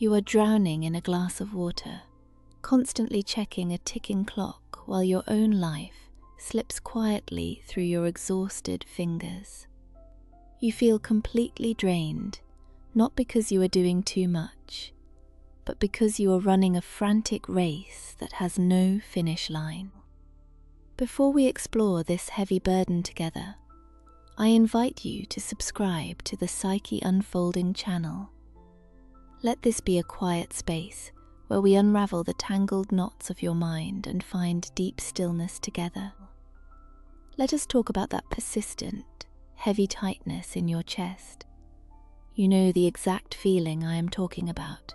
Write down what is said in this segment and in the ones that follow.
You are drowning in a glass of water, constantly checking a ticking clock while your own life slips quietly through your exhausted fingers. You feel completely drained, not because you are doing too much, but because you are running a frantic race that has no finish line. Before we explore this heavy burden together, I invite you to subscribe to the Psyche Unfolding channel. Let this be a quiet space where we unravel the tangled knots of your mind and find deep stillness together. Let us talk about that persistent, heavy tightness in your chest. You know the exact feeling I am talking about.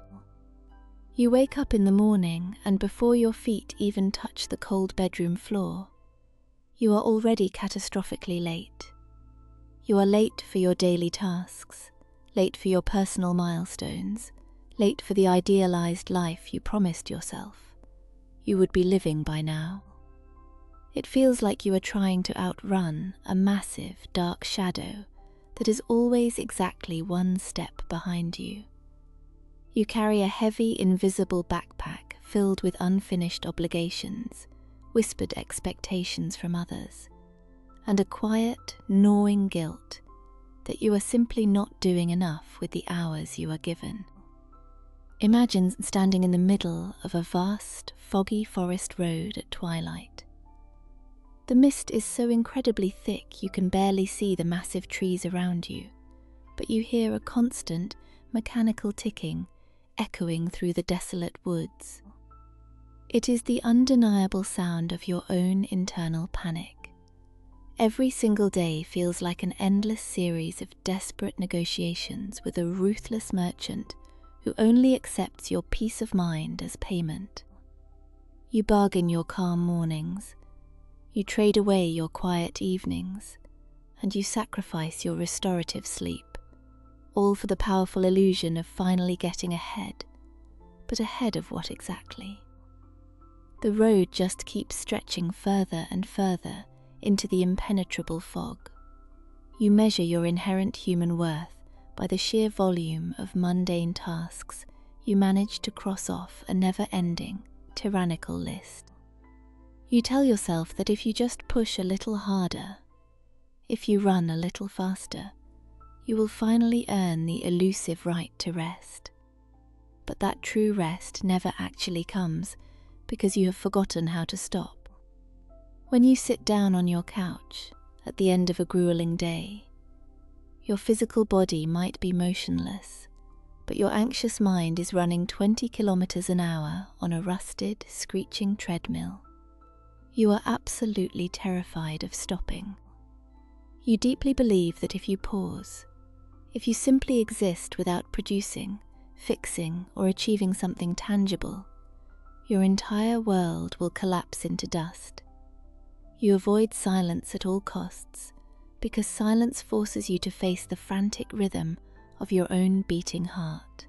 You wake up in the morning, and before your feet even touch the cold bedroom floor, you are already catastrophically late. You are late for your daily tasks, late for your personal milestones, late for the idealized life you promised yourself you would be living by now. It feels like you are trying to outrun a massive, dark shadow that is always exactly one step behind you. You carry a heavy, invisible backpack filled with unfinished obligations, whispered expectations from others, and a quiet, gnawing guilt that you are simply not doing enough with the hours you are given. Imagine standing in the middle of a vast, foggy forest road at twilight. The mist is so incredibly thick you can barely see the massive trees around you, but you hear a constant, mechanical ticking echoing through the desolate woods. It is the undeniable sound of your own internal panic. Every single day feels like an endless series of desperate negotiations with a ruthless merchant who only accepts your peace of mind as payment. You bargain your calm mornings, you trade away your quiet evenings, and you sacrifice your restorative sleep, all for the powerful illusion of finally getting ahead. But ahead of what exactly? The road just keeps stretching further and further into the impenetrable fog. You measure your inherent human worth by the sheer volume of mundane tasks you manage to cross off a never-ending, tyrannical list. You tell yourself that if you just push a little harder, if you run a little faster, you will finally earn the elusive right to rest. But that true rest never actually comes because you have forgotten how to stop. When you sit down on your couch at the end of a grueling day, your physical body might be motionless, but your anxious mind is running 20 kilometers an hour on a rusted, screeching treadmill. You are absolutely terrified of stopping. You deeply believe that if you pause, if you simply exist without producing, fixing, or achieving something tangible, your entire world will collapse into dust. You avoid silence at all costs, because silence forces you to face the frantic rhythm of your own beating heart.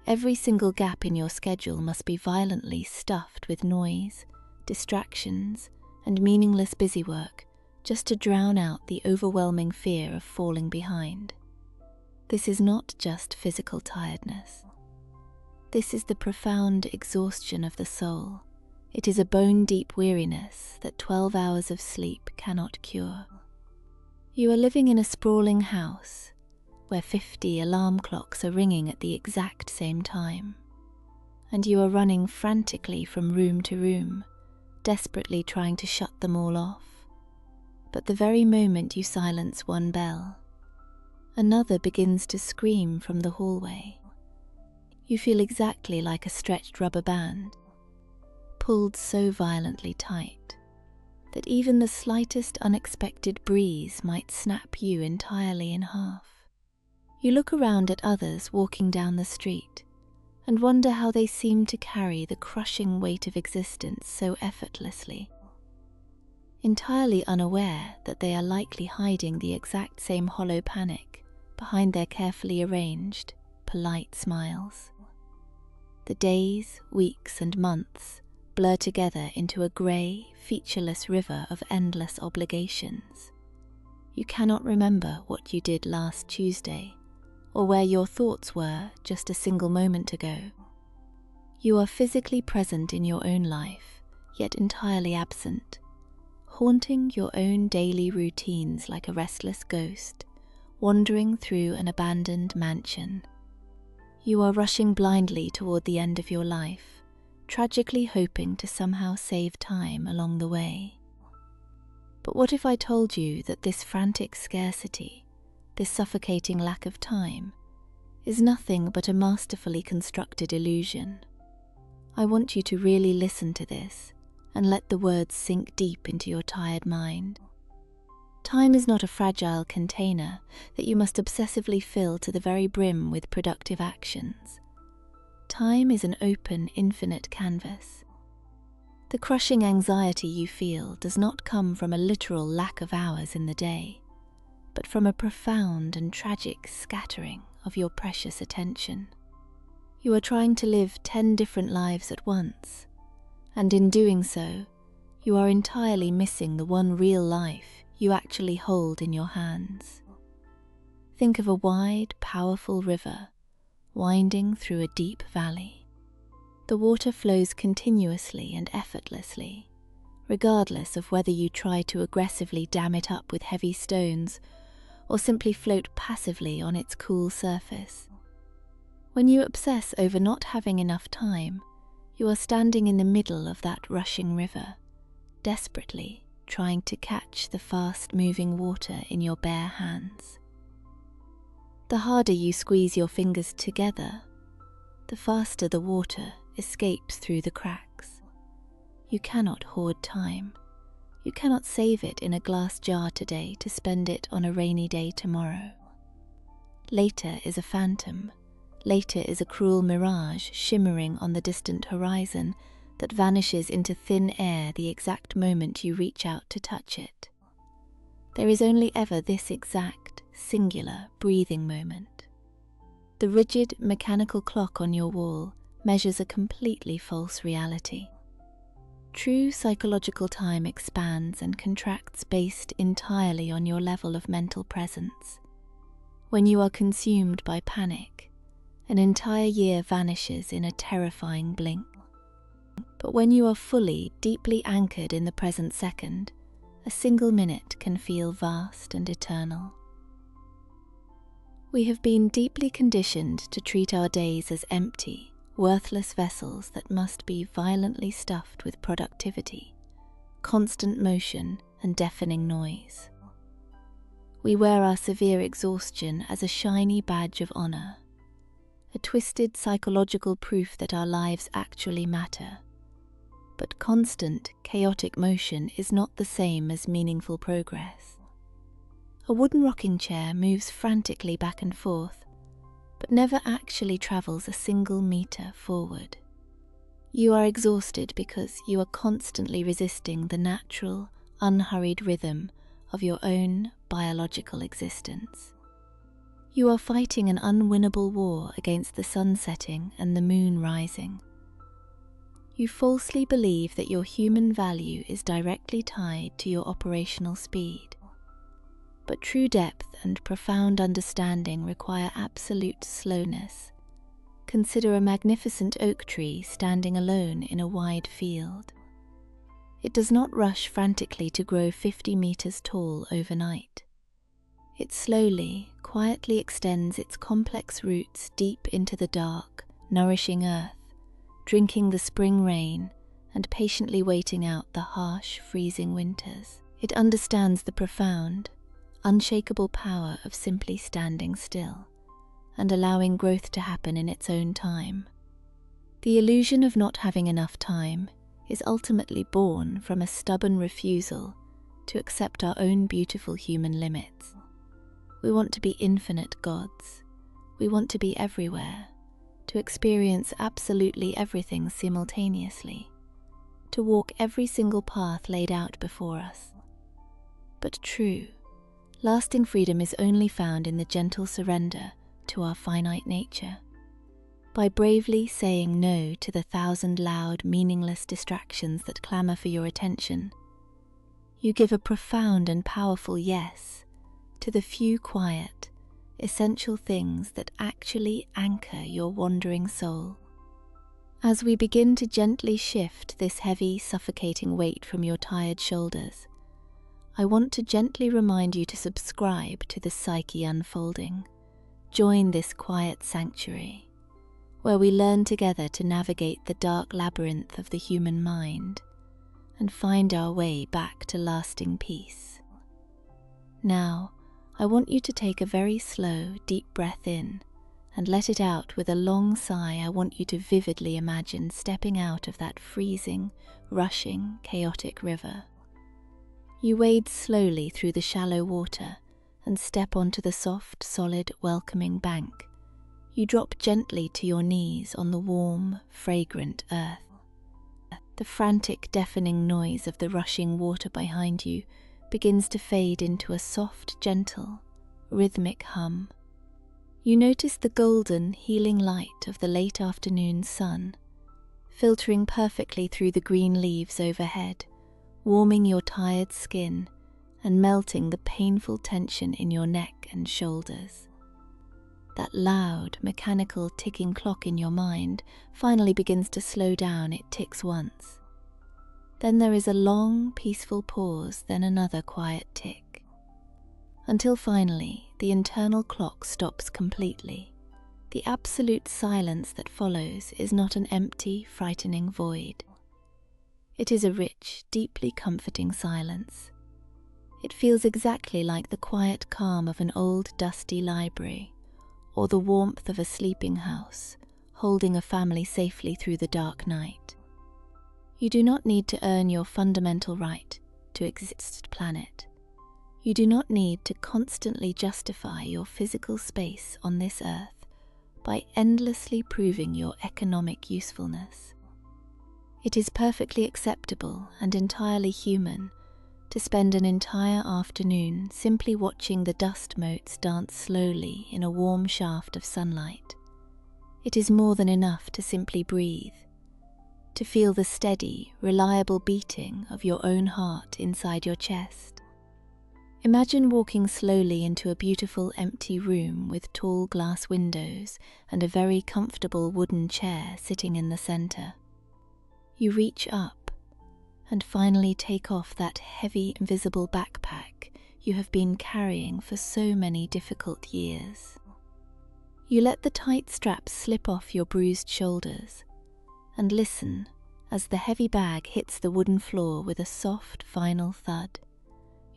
Every single gap in your schedule must be violently stuffed with noise, distractions, and meaningless busywork just to drown out the overwhelming fear of falling behind. This is not just physical tiredness. This is the profound exhaustion of the soul. It is a bone-deep weariness that 12 hours of sleep cannot cure. You are living in a sprawling house where 50 alarm clocks are ringing at the exact same time, and you are running frantically from room to room, desperately trying to shut them all off. But the very moment you silence one bell, another begins to scream from the hallway. You feel exactly like a stretched rubber band, pulled so violently tight that even the slightest unexpected breeze might snap you entirely in half. You look around at others walking down the street and wonder how they seem to carry the crushing weight of existence so effortlessly, entirely unaware that they are likely hiding the exact same hollow panic behind their carefully arranged, polite smiles. The days, weeks, and months blur together into a grey, featureless river of endless obligations. You cannot remember what you did last Tuesday, or where your thoughts were just a single moment ago. You are physically present in your own life, yet entirely absent, haunting your own daily routines like a restless ghost, wandering through an abandoned mansion. You are rushing blindly toward the end of your life, tragically hoping to somehow save time along the way. But what if I told you that this frantic scarcity, this suffocating lack of time, is nothing but a masterfully constructed illusion? I want you to really listen to this and let the words sink deep into your tired mind. Time is not a fragile container that you must obsessively fill to the very brim with productive actions. Time is an open, infinite canvas. The crushing anxiety you feel does not come from a literal lack of hours in the day, but from a profound and tragic scattering of your precious attention. You are trying to live 10 different lives at once, and in doing so, you are entirely missing the one real life you actually hold in your hands. Think of a wide, powerful river winding through a deep valley. The water flows continuously and effortlessly, regardless of whether you try to aggressively dam it up with heavy stones or simply float passively on its cool surface. When you obsess over not having enough time, you are standing in the middle of that rushing river, desperately trying to catch the fast-moving water in your bare hands. The harder you squeeze your fingers together, the faster the water escapes through the cracks. You cannot hoard time. You cannot save it in a glass jar today to spend it on a rainy day tomorrow. Later is a phantom. Later is a cruel mirage shimmering on the distant horizon that vanishes into thin air the exact moment you reach out to touch it. There is only ever this exact, singular, breathing moment. The rigid, mechanical clock on your wall measures a completely false reality. True psychological time expands and contracts based entirely on your level of mental presence. When you are consumed by panic, an entire year vanishes in a terrifying blink. But when you are fully, deeply anchored in the present second, a single minute can feel vast and eternal. We have been deeply conditioned to treat our days as empty, worthless vessels that must be violently stuffed with productivity, constant motion, and deafening noise. We wear our severe exhaustion as a shiny badge of honor, a twisted psychological proof that our lives actually matter. But constant, chaotic motion is not the same as meaningful progress. A wooden rocking chair moves frantically back and forth, but never actually travels a single meter forward. You are exhausted because you are constantly resisting the natural, unhurried rhythm of your own biological existence. You are fighting an unwinnable war against the sun setting and the moon rising. You falsely believe that your human value is directly tied to your operational speed. But true depth and profound understanding require absolute slowness. Consider a magnificent oak tree standing alone in a wide field. It does not rush frantically to grow 50 meters tall overnight. It slowly, quietly extends its complex roots deep into the dark, nourishing earth, drinking the spring rain and patiently waiting out the harsh, freezing winters. It understands the profound, unshakable power of simply standing still and allowing growth to happen in its own time. The illusion of not having enough time is ultimately born from a stubborn refusal to accept our own beautiful human limits. We want to be infinite gods. We want to be everywhere, to experience absolutely everything simultaneously, to walk every single path laid out before us. But true, lasting freedom is only found in the gentle surrender to our finite nature. By bravely saying no to the 1,000 loud, meaningless distractions that clamor for your attention, you give a profound and powerful yes to the few quiet, essential things that actually anchor your wandering soul. As we begin to gently shift this heavy, suffocating weight from your tired shoulders, I want to gently remind you to subscribe to the Psyche unfolding. Join this quiet sanctuary, where we learn together to navigate the dark labyrinth of the human mind and find our way back to lasting peace. Now, I want you to take a very slow, deep breath in and let it out with a long sigh. I want you to vividly imagine stepping out of that freezing, rushing, chaotic river. You wade slowly through the shallow water and step onto the soft, solid, welcoming bank. You drop gently to your knees on the warm, fragrant earth. The frantic, deafening noise of the rushing water behind you begins to fade into a soft, gentle, rhythmic hum. You notice the golden, healing light of the late afternoon sun, filtering perfectly through the green leaves overhead, warming your tired skin and melting the painful tension in your neck and shoulders. That loud, mechanical ticking clock in your mind finally begins to slow down. It ticks once. Then there is a long, peaceful pause, then another quiet tick, until finally the internal clock stops completely. The absolute silence that follows is not an empty, frightening void. It is a rich, deeply comforting silence. It feels exactly like the quiet calm of an old, dusty library, or the warmth of a sleeping house, holding a family safely through the dark night. You do not need to earn your fundamental right to exist planet. You do not need to constantly justify your physical space on this earth by endlessly proving your economic usefulness. It is perfectly acceptable and entirely human to spend an entire afternoon simply watching the dust motes dance slowly in a warm shaft of sunlight. It is more than enough to simply breathe, to feel the steady, reliable beating of your own heart inside your chest. Imagine walking slowly into a beautiful empty room with tall glass windows and a very comfortable wooden chair sitting in the center. You reach up and finally take off that heavy, invisible backpack you have been carrying for so many difficult years. You let the tight straps slip off your bruised shoulders and listen as the heavy bag hits the wooden floor with a soft, final thud.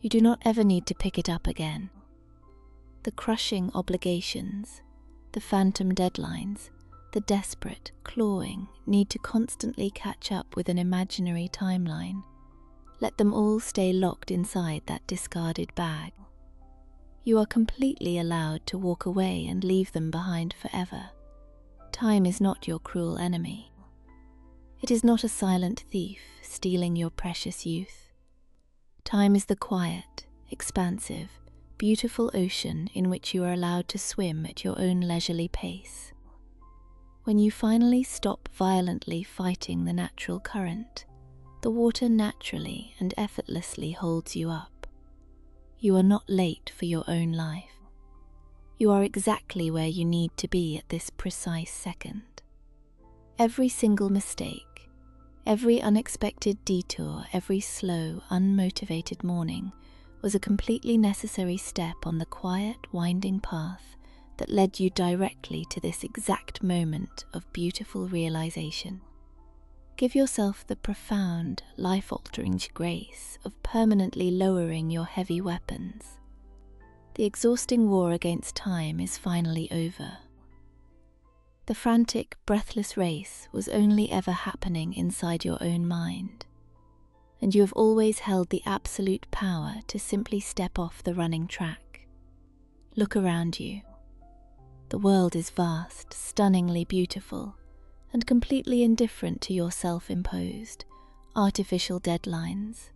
You do not ever need to pick it up again. The crushing obligations, the phantom deadlines, the desperate, clawing need to constantly catch up with an imaginary timeline. Let them all stay locked inside that discarded bag. You are completely allowed to walk away and leave them behind forever. Time is not your cruel enemy. It is not a silent thief stealing your precious youth. Time is the quiet, expansive, beautiful ocean in which you are allowed to swim at your own leisurely pace. When you finally stop violently fighting the natural current, the water naturally and effortlessly holds you up. You are not late for your own life. You are exactly where you need to be at this precise second. Every single mistake, every unexpected detour, every slow, unmotivated morning was a completely necessary step on the quiet, winding path that led you directly to this exact moment of beautiful realization. Give yourself the profound, life-altering grace of permanently lowering your heavy weapons. The exhausting war against time is finally over. The frantic, breathless race was only ever happening inside your own mind, and you have always held the absolute power to simply step off the running track. Look around you. The world is vast, stunningly beautiful, and completely indifferent to your self-imposed, artificial deadlines.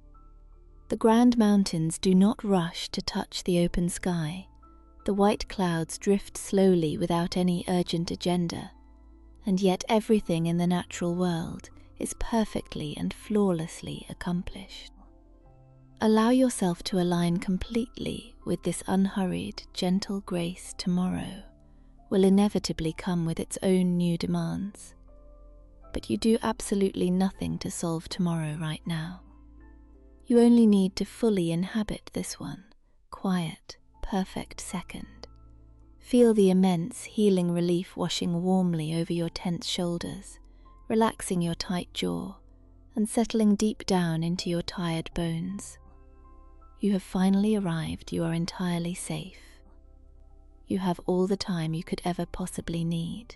The grand mountains do not rush to touch the open sky. The white clouds drift slowly without any urgent agenda, and yet everything in the natural world is perfectly and flawlessly accomplished. Allow yourself to align completely with this unhurried, gentle grace. Tomorrow will inevitably come with its own new demands, but you do absolutely nothing to solve tomorrow right now. You only need to fully inhabit this one, quiet, perfect second. Feel the immense healing relief washing warmly over your tense shoulders, relaxing your tight jaw, and settling deep down into your tired bones. You have finally arrived. You are entirely safe. You have all the time you could ever possibly need.